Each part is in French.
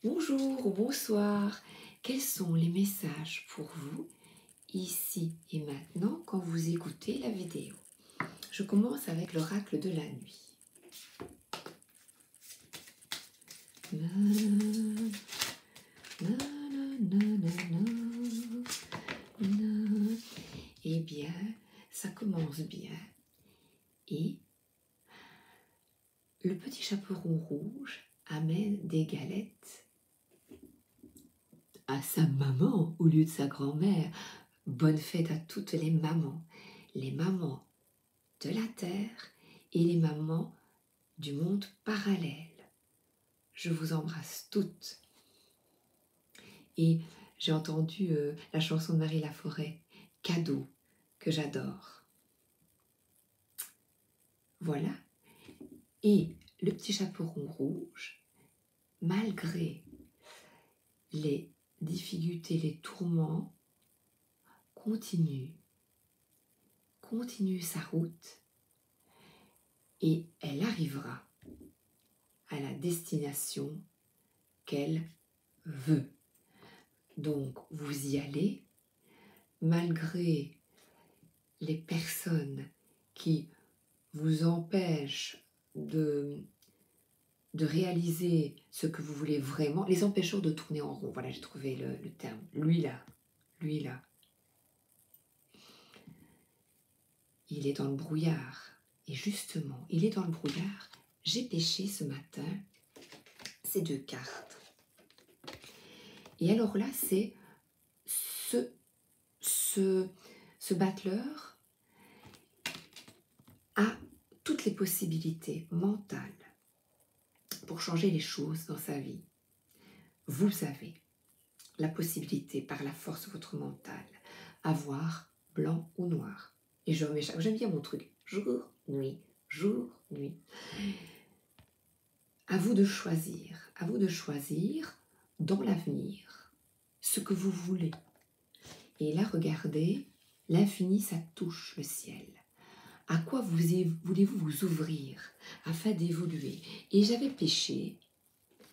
Bonjour ou bonsoir, quels sont les messages pour vous ici et maintenant quand vous écoutez la vidéo? Je commence avec l'oracle de la nuit. Eh bien, ça commence bien. Et le petit chaperon rouge amène des galettes à sa maman au lieu de sa grand-mère. Bonne fête à toutes les mamans de la Terre et les mamans du monde parallèle. Je vous embrasse toutes. Et j'ai entendu la chanson de Marie Laforêt, Cadeau, que j'adore. Voilà. Et le petit chaperon rouge, malgré les difficultés, les tourments, continue sa route et elle arrivera à la destination qu'elle veut. Donc, vous y allez, malgré les personnes qui vous empêchent de réaliser ce que vous voulez vraiment, les empêcheurs de tourner en rond. Voilà, j'ai trouvé le terme. Lui là, il est dans le brouillard. Et justement, il est dans le brouillard. J'ai pêché ce matin ces deux cartes. Et alors là, c'est ce battleur a toutes les possibilités mentales pour changer les choses dans sa vie. Vous avez la possibilité, par la force de votre mental, avoir blanc ou noir. Et je remets chaque... J'aime bien mon truc. Jour, nuit, jour, nuit. À vous de choisir. À vous de choisir dans l'avenir ce que vous voulez. Et là, regardez, l'infini, ça touche le ciel. À quoi voulez-vous vous ouvrir afin d'évoluer? Et j'avais pêché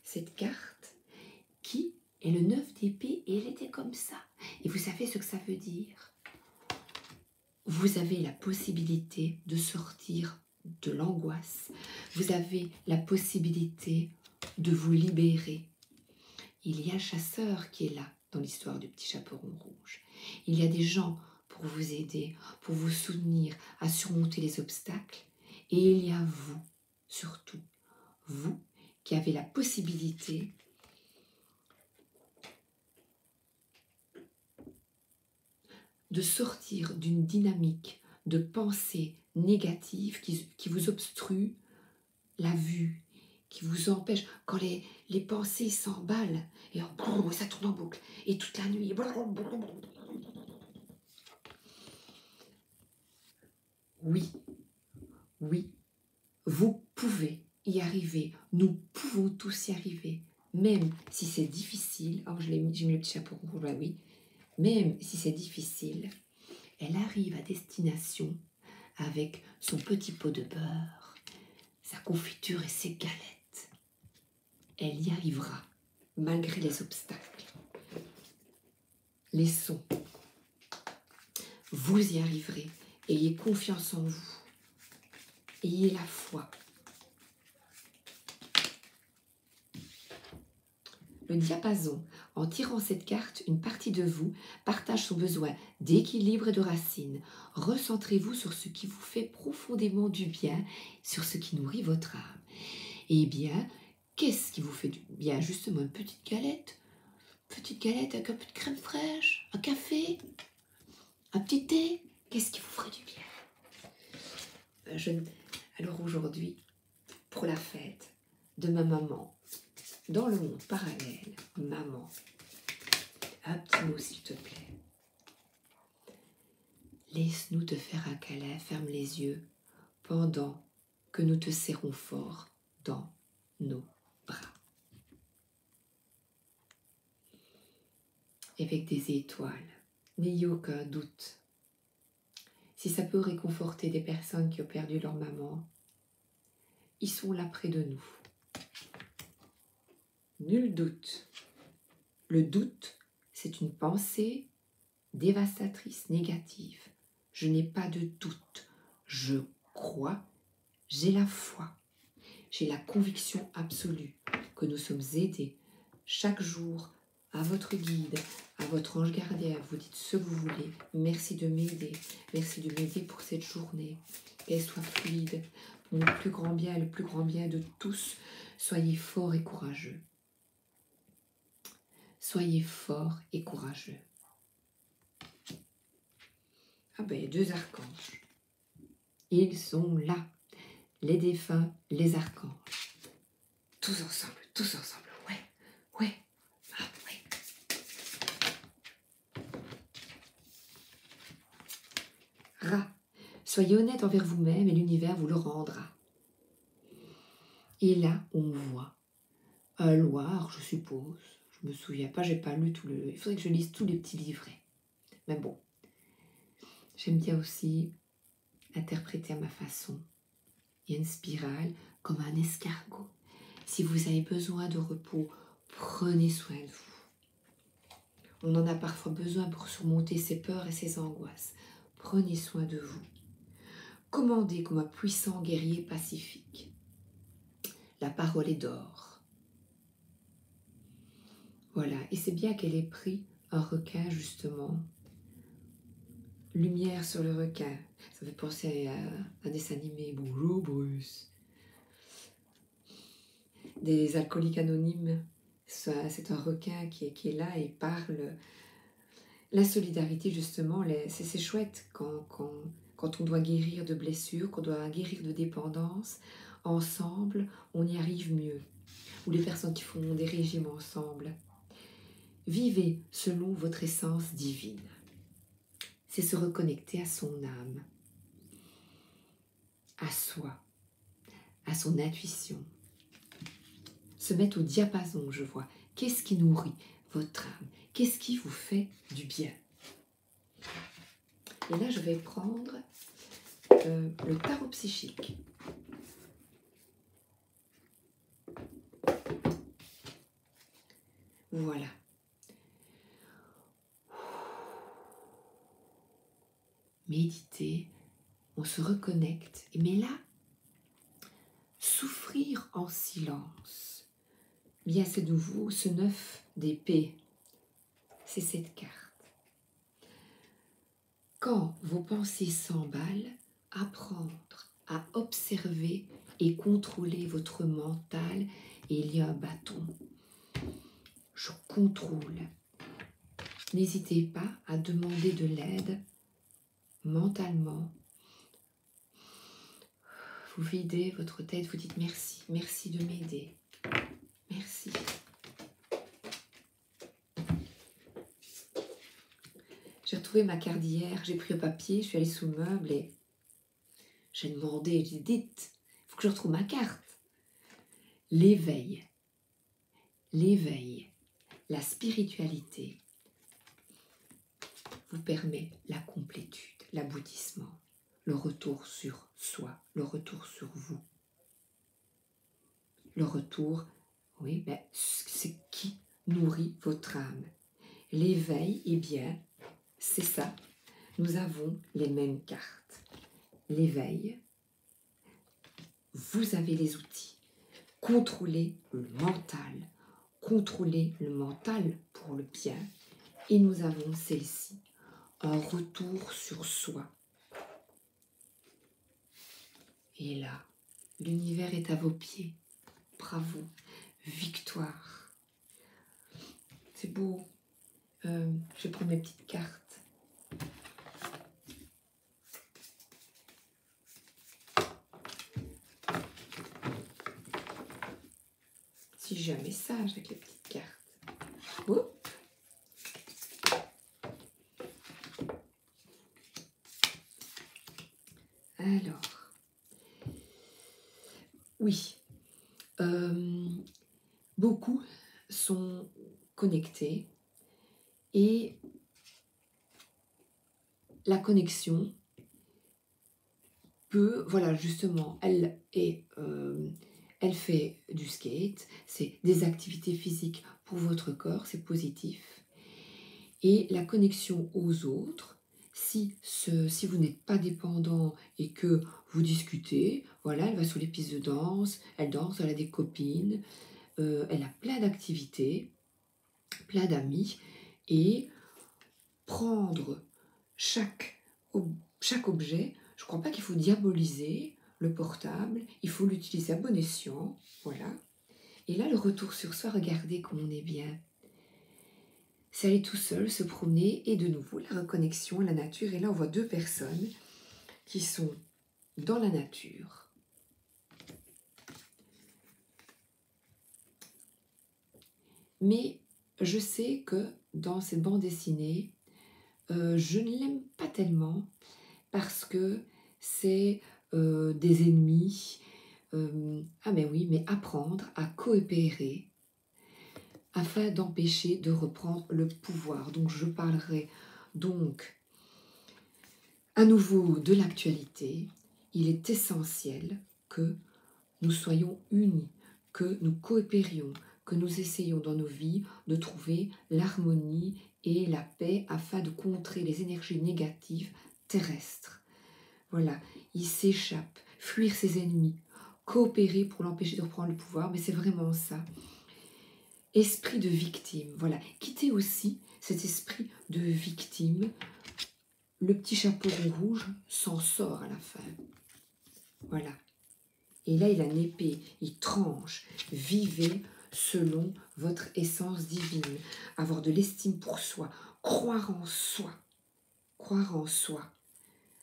cette carte qui est le 9 d'épée et elle était comme ça. Et vous savez ce que ça veut dire? Vous avez la possibilité de sortir de l'angoisse. Vous avez la possibilité de vous libérer. Il y a un chasseur qui est là dans l'histoire du petit chaperon rouge. Il y a des gens pour vous aider, pour vous soutenir à surmonter les obstacles. Et il y a vous, surtout, vous qui avez la possibilité de sortir d'une dynamique de pensée négative qui vous obstrue la vue, qui vous empêche, quand les pensées s'emballent, et ça tourne en boucle, et toute la nuit, oui, vous pouvez y arriver, nous pouvons tous y arriver, même si c'est difficile. Oh, j'ai mis le petit chapeau rouge, bah oui, même si c'est difficile, elle arrive à destination avec son petit pot de beurre, sa confiture et ses galettes. Elle y arrivera, malgré les obstacles, les sons. Vous y arriverez. Ayez confiance en vous. Ayez la foi. Le diapason, en tirant cette carte, une partie de vous partage son besoin d'équilibre et de racines. Recentrez-vous sur ce qui vous fait profondément du bien, sur ce qui nourrit votre âme. Eh bien, qu'est-ce qui vous fait du bien? Justement, une petite galette avec un peu de crème fraîche, un café, un petit thé. Qu'est-ce qui vous ferait du bien? Alors aujourd'hui, pour la fête de ma maman, dans le monde parallèle, maman, un petit mot s'il te plaît. Laisse-nous te faire un câlin, ferme les yeux, pendant que nous te serrons fort dans nos bras. Avec des étoiles, n'ayez aucun doute. Si ça peut réconforter des personnes qui ont perdu leur maman, ils sont là près de nous. Nul doute. Le doute, c'est une pensée dévastatrice, négative. Je n'ai pas de doute. Je crois, j'ai la foi. J'ai la conviction absolue que nous sommes aidés chaque jour à votre guide, à votre ange gardien. Vous dites ce que vous voulez. Merci de m'aider. Merci de m'aider pour cette journée. Qu'elle soit fluide. Pour le plus grand bien, le plus grand bien de tous. Soyez forts et courageux. Soyez forts et courageux. Ah ben, il y a 2 archanges. Ils sont là. Les défunts, les archanges. Tous ensemble, ouais, ouais, ah ouais. Rat, soyez honnête envers vous-même et l'univers vous le rendra. Et là, on voit un Loir, je suppose. Je me souviens pas, j'ai pas lu tout le... Il faudrait que je lise tous les petits livrets. Mais bon, j'aime bien aussi interpréter à ma façon. Il y a une spirale comme un escargot. Si vous avez besoin de repos, prenez soin de vous. On en a parfois besoin pour surmonter ses peurs et ses angoisses. Prenez soin de vous. Commandez comme un puissant guerrier pacifique. La parole est d'or. Voilà, et c'est bien qu'elle ait pris un requin justement. Lumière sur le requin. Ça fait penser à un dessin animé. Bonjour Bruce. Des alcooliques anonymes. C'est un requin qui est là et parle. La solidarité, justement, c'est chouette quand on doit guérir de blessures, qu'on doit guérir de dépendance. Ensemble, on y arrive mieux. Ou les personnes qui font des régimes ensemble. Vivez selon votre essence divine. C'est se reconnecter à son âme, à soi, à son intuition. Se mettre au diapason, je vois. Qu'est-ce qui nourrit votre âme? Qu'est-ce qui vous fait du bien? Et là, je vais prendre le tarot psychique. Voilà. Méditer, on se reconnecte. Mais là, souffrir en silence. Bien, c'est nouveau, ce 9 d'épée. C'est cette carte. Quand vos pensées s'emballent, apprendre à observer et contrôler votre mental. Et il y a un bâton. Je contrôle. N'hésitez pas à demander de l'aide mentalement. Vous videz votre tête, vous dites merci, merci de m'aider. Merci. J'ai retrouvé ma carte d'hier, j'ai pris le papier, je suis allée sous le meuble et j'ai demandé, j'ai dit, dites, il faut que je retrouve ma carte. L'éveil, la spiritualité vous permet la complétude, l'aboutissement, le retour sur soi, le retour sur vous. Le retour, oui, mais c'est qui nourrit votre âme. L'éveil, eh bien, c'est ça. Nous avons les mêmes cartes. L'éveil, vous avez les outils. Contrôlez le mental. Contrôlez le mental pour le bien. Et nous avons celle-ci. Un retour sur soi. Et là, l'univers est à vos pieds. Bravo. Victoire. C'est beau. Je vais prendre mes petites cartes. Si j'ai un message avec les petites cartes. Oups. Alors, oui, beaucoup sont connectés et la connexion peut, voilà, justement, elle est Elle fait du skate, c'est des activités physiques pour votre corps, c'est positif. Et la connexion aux autres, si vous n'êtes pas dépendant et que vous discutez, voilà, elle va sur les pistes de danse, elle a des copines, elle a plein d'activités, plein d'amis, et prendre chaque objet, je ne crois pas qu'il faut diaboliser le portable, il faut l'utiliser à bon escient, voilà. Et là, le retour sur soi, regardez comme on est bien. C'est aller tout seul, se promener, et de nouveau, la reconnexion à la nature. Et là, on voit deux personnes qui sont dans la nature. Mais je sais que dans cette bande dessinée, je ne l'aime pas tellement parce que c'est des ennemis. Ah mais oui, mais apprendre à coopérer afin d'empêcher de reprendre le pouvoir. Donc je parlerai donc à nouveau de l'actualité. Il est essentiel que nous soyons unis, que nous coopérions, que nous essayons dans nos vies de trouver l'harmonie et la paix afin de contrer les énergies négatives terrestres. Voilà, il s'échappe, fuir ses ennemis, coopérer pour l'empêcher de reprendre le pouvoir, mais c'est vraiment ça. Esprit de victime, voilà. Quittez aussi cet esprit de victime. Le petit chapeau rouge s'en sort à la fin. Voilà. Et là, il a une épée, il tranche. Vivez selon votre essence divine. Avoir de l'estime pour soi. Croire en soi. Croire en soi.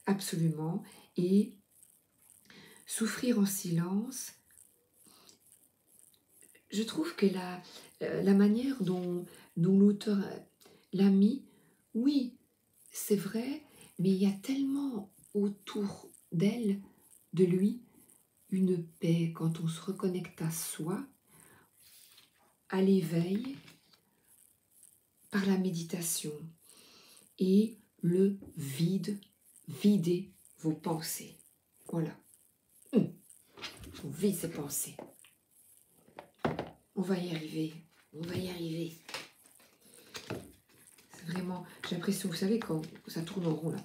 Absolument. Et souffrir en silence. Je trouve que la manière dont l'auteur l'a mis, oui, c'est vrai, mais il y a tellement autour d'elle, de lui, une paix quand on se reconnecte à soi, à l'éveil, par la méditation et le vide, vider vos pensées. Voilà. On vide ses pensées. On va y arriver. On va y arriver. C'est vraiment, j'ai l'impression, vous savez, quand ça tourne en rond là.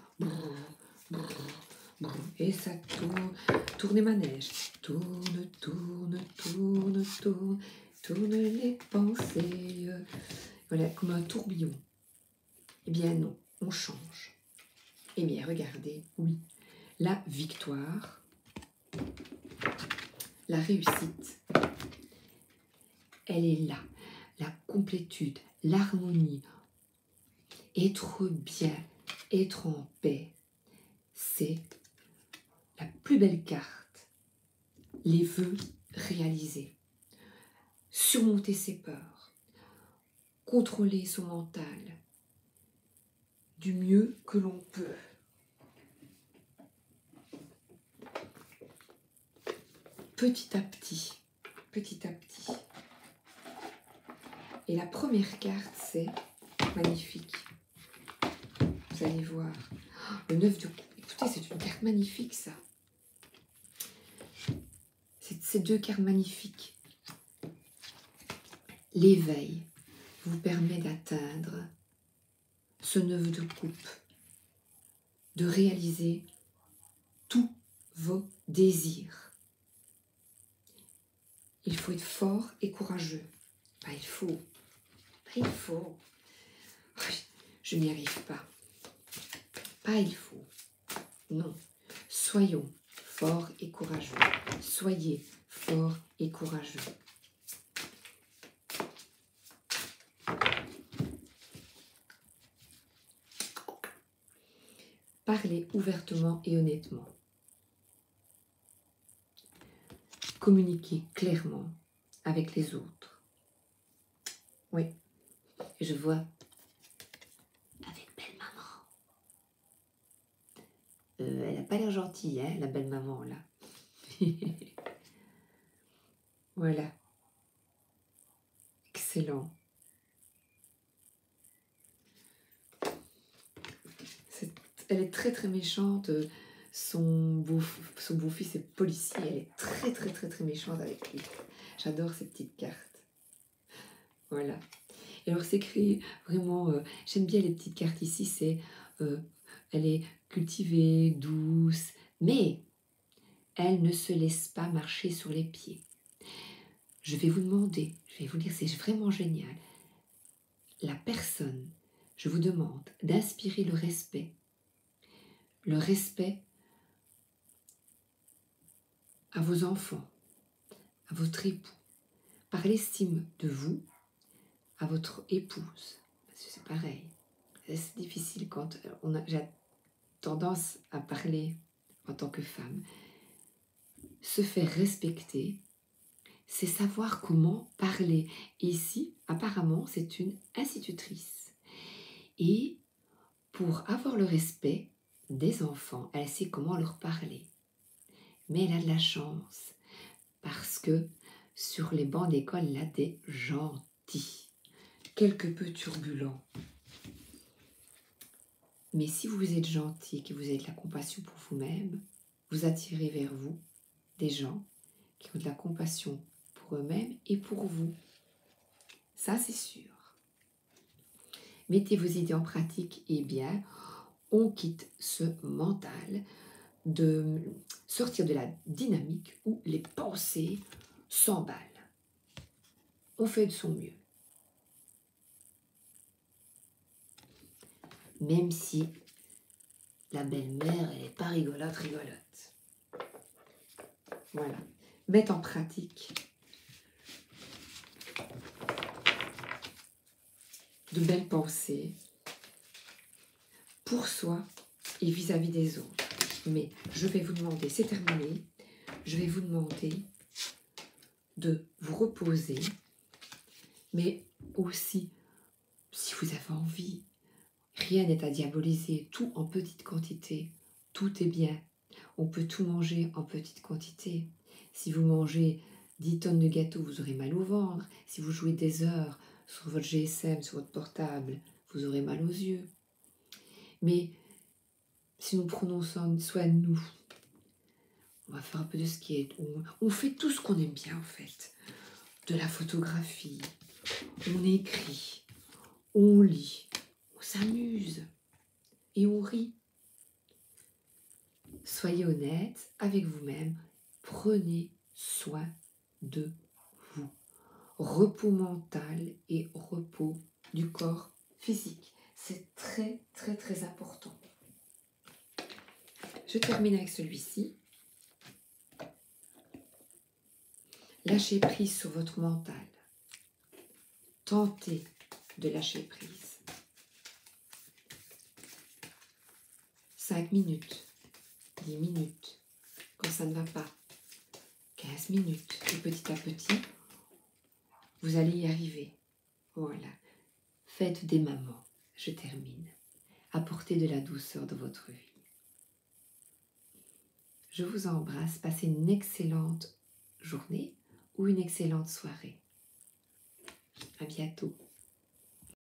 Et ça tourne, tourne les manèges. Tourne, tourne, tourne, tourne, tourne les pensées. Voilà, comme un tourbillon. Eh bien non, on change. Eh bien, regardez, oui, la victoire, la réussite, elle est là. La complétude, l'harmonie, être bien, être en paix, c'est la plus belle carte. Les vœux réalisés. Surmonter ses peurs. Contrôler son mental du mieux que l'on peut. Petit à petit, petit à petit. Et la première carte, c'est magnifique. Vous allez voir. Le 9 de coupe. Écoutez, c'est une carte magnifique, ça. Ces deux cartes magnifiques. L'éveil vous permet d'atteindre ce 9 de coupe, de réaliser tous vos désirs. Il faut être fort et courageux. Pas il faut. Pas il faut. Je n'y arrive pas. Pas il faut. Non. Soyons forts et courageux. Soyez forts et courageux. Parlez ouvertement et honnêtement. Communiquez clairement avec les autres. Oui, je vois avec belle maman. Elle n'a pas l'air gentille, hein, la belle maman là. Voilà. Excellent. Elle est très très méchante. son beau-fils est policier, elle est très très très très méchante avec lui. J'adore ces petites cartes. Voilà. Et alors c'est écrit vraiment, j'aime bien les petites cartes ici, elle est cultivée, douce, mais elle ne se laisse pas marcher sur les pieds. Je vais vous demander, je vais vous dire, c'est vraiment génial. La personne, je vous demande d'inspirer le respect à vos enfants, à votre époux, par l'estime de vous, à votre épouse. C'est pareil, c'est difficile quand j'ai tendance à parler en tant que femme. Se faire respecter, c'est savoir comment parler. Et ici, apparemment, c'est une institutrice. Et pour avoir le respect des enfants, elle sait comment leur parler. Mais elle a de la chance, parce que sur les bancs d'école, elle a des gentils, quelque peu turbulents. Mais si vous êtes gentil et que vous avez de la compassion pour vous-même, vous attirez vers vous des gens qui ont de la compassion pour eux-mêmes et pour vous. Ça, c'est sûr. Mettez vos idées en pratique et bien, on quitte ce mental de sortir de la dynamique où les pensées s'emballent. On fait de son mieux. Même si la belle-mère, elle n'est pas rigolote. Voilà. Mettre en pratique de belles pensées pour soi et vis-à-vis des autres. Mais je vais vous demander, c'est terminé, je vais vous demander de vous reposer, mais aussi, si vous avez envie, rien n'est à diaboliser, tout en petite quantité, tout est bien. On peut tout manger en petite quantité. Si vous mangez 10 tonnes de gâteaux, vous aurez mal au ventre. Si vous jouez des heures sur votre GSM, sur votre portable, vous aurez mal aux yeux. Mais si nous prenons soin de nous, on va faire un peu de skate, on fait tout ce qu'on aime bien en fait. De la photographie, on écrit, on lit, on s'amuse et on rit. Soyez honnête avec vous-même, prenez soin de vous. Repos mental et repos du corps physique. C'est très très très important. Je termine avec celui-ci. Lâchez prise sur votre mental. Tentez de lâcher prise. 5 minutes, 10 minutes, quand ça ne va pas, 15 minutes, et petit à petit, vous allez y arriver. Voilà. Faites des mamans. Je termine. Apportez de la douceur dans votre vie. Je vous embrasse. Passez une excellente journée ou une excellente soirée. À bientôt.